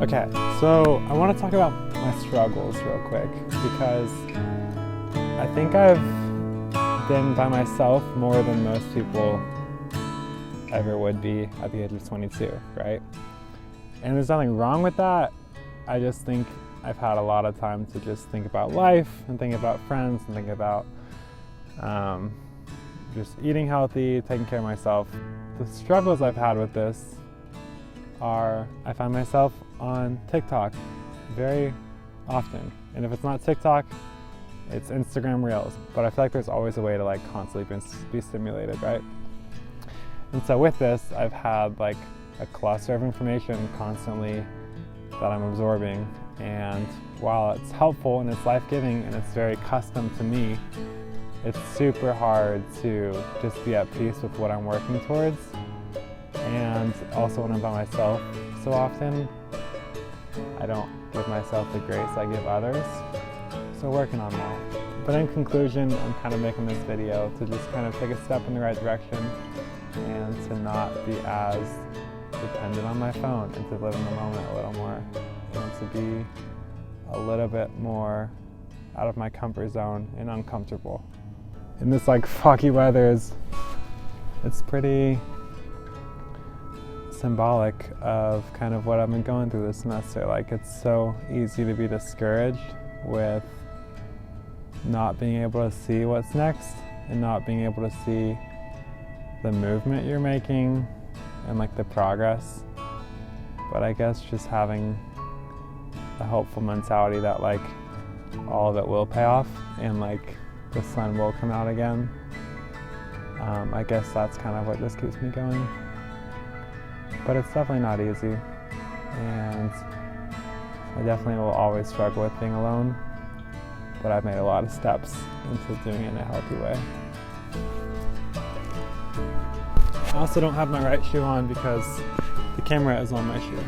Okay, so I want to talk about my struggles real quick because I think I've been by myself more than most people ever would be at the age of 22, right? And there's nothing wrong with that. I just think I've had a lot of time to just think about life and think about friends and think about just eating healthy, taking care of myself. The struggles I've had with this are I find myself on TikTok very often. And if it's not TikTok, it's Instagram Reels. But I feel like there's always a way to constantly be stimulated, right? And so with this, I've had a cluster of information constantly that I'm absorbing. And while it's helpful and it's life-giving and it's very custom to me, it's super hard to just be at peace with what I'm working towards. And also when I'm by myself so often, I don't give myself the grace I give others. So working on that. But in conclusion, I'm kind of making this video to just kind of take a step in the right direction and to not be as dependent on my phone and to live in the moment a little more and to be a little bit more out of my comfort zone and uncomfortable. And this foggy weather it's pretty symbolic of kind of what I've been going through this semester. It's so easy to be discouraged with not being able to see what's next and not being able to see the movement you're making and the progress. But I guess just having a hopeful mentality that all of it will pay off and the sun will come out again. I guess that's kind of what just keeps me going. But it's definitely not easy, and I definitely will always struggle with being alone, but I've made a lot of steps into doing it in a healthy way. I also don't have my right shoe on because the camera is on my shoe.